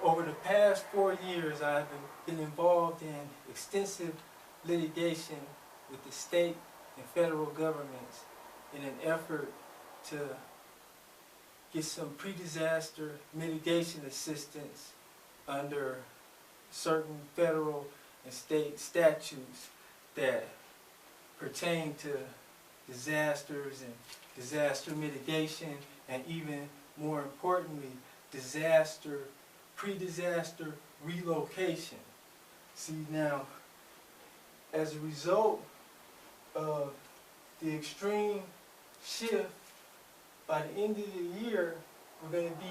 Over the past 4 years, I've been involved in extensive litigation with the state and federal governments in an effort to get some pre-disaster mitigation assistance under certain federal and state statutes that pertain to disasters and disaster mitigation, and even more importantly, pre-disaster relocation. See, now, as a result of the extreme shift, by the end of the year, we're going to be,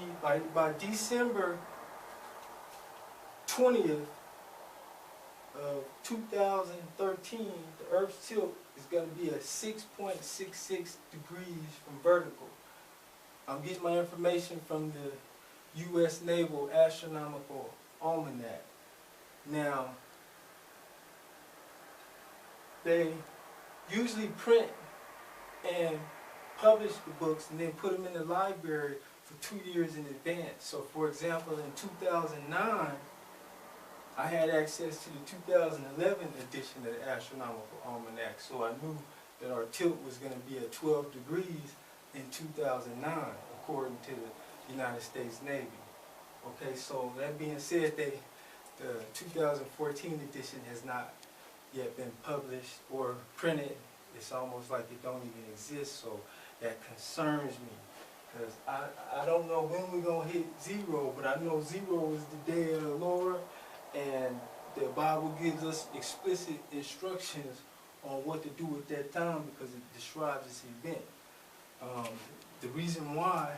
by December 20th of 2013, the Earth's tilt is going to be at 6.66 degrees from vertical. I'm getting my information from the U.S. Naval Astronomical Almanac. Now, they usually print and publish the books and then put them in the library for 2 years in advance. So, for example, in 2009, I had access to the 2011 edition of the Astronomical Almanac, so I knew that our tilt was going to be at 12 degrees in 2009, according to the United States Navy. Okay, so that being said, the 2014 edition has not yet been published or printed. It's almost like it don't even exist, so that concerns me. Because I don't know when we're going to hit zero, but I know zero is the day of the Lord, and the Bible gives us explicit instructions on what to do at that time because it describes this event. The reason why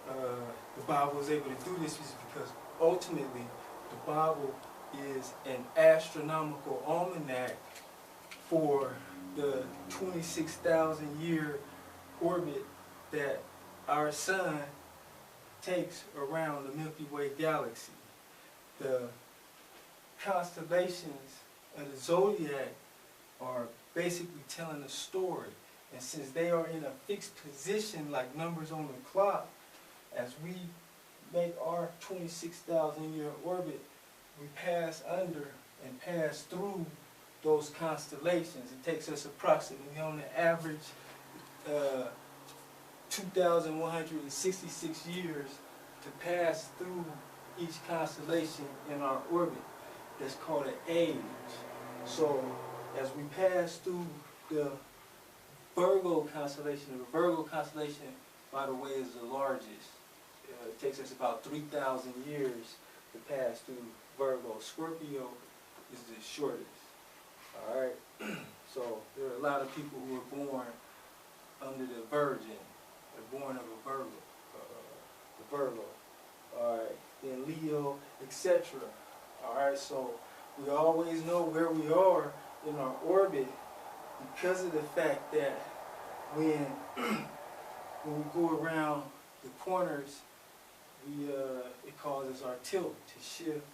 the Bible is able to do this is because ultimately the Bible is an astronomical almanac for the 26,000 year orbit that our sun takes around the Milky Way galaxy. The constellations of the zodiac are basically telling a story, and since they are in a fixed position like numbers on the clock, as we make our 26,000 year orbit, we pass under and pass through those constellations. It takes us approximately, on the average, 2,166 years to pass through each constellation in our orbit. That's called an age. So as we pass through the Virgo constellation, the Virgo constellation, by the way, is the largest. It takes us about 3,000 years to pass through Virgo. Scorpio is the shortest. All right. So there are a lot of people who are born under the Virgin. They're born of a Virgo. The Virgo. All right. Then Leo, etc. All right. So we always know where we are in our orbit because of the fact that when we go around the corners, it causes our tilt to shift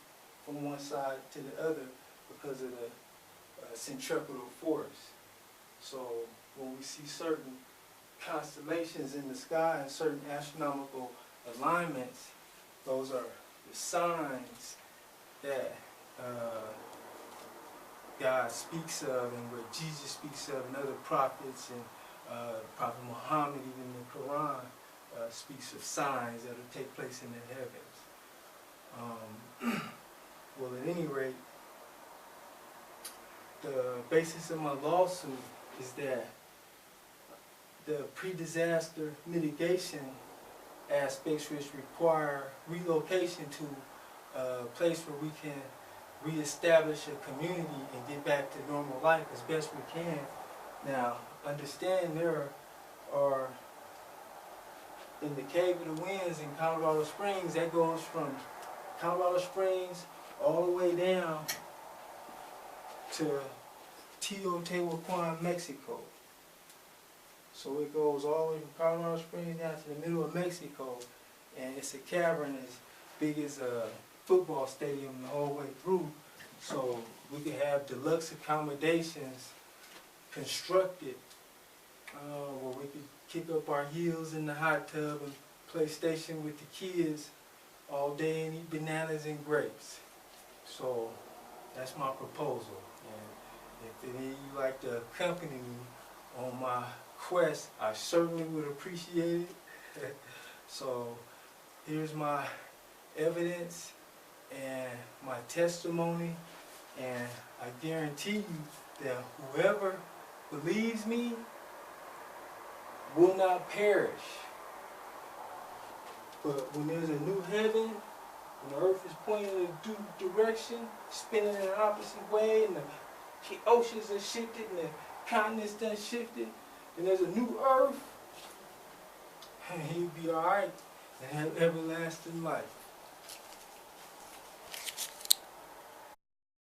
from one side to the other because of the centripetal force. So when we see certain constellations in the sky and certain astronomical alignments, those are the signs that God speaks of and what Jesus speaks of and other prophets, and Prophet Muhammad, even in the Quran, speaks of signs that will take place in the heavens. Well, at any rate, the basis of my lawsuit is that the pre-disaster mitigation aspects, which require relocation to a place where we can reestablish a community and get back to normal life as best we can. Now, understand there are, in the Cave of the Winds in Colorado Springs, that goes from Colorado Springs all the way down to Teotihuacan, Mexico. So it goes all the way from Colorado Springs down to the middle of Mexico, and it's a cavern as big as a football stadium the whole way through. So we can have deluxe accommodations constructed where we could kick up our heels in the hot tub and play station with the kids all day and eat bananas and grapes. So that's my proposal. And if any of you like to accompany me on my quest, I certainly would appreciate it. So here's my evidence and my testimony, and I guarantee you that whoever believes me will not perish. But when there's a new heaven, when the earth is pointing in a due direction, spinning in an opposite way, and the oceans are shifted and the continents done shifted, and there's a new earth, and he'll be alright and have everlasting life.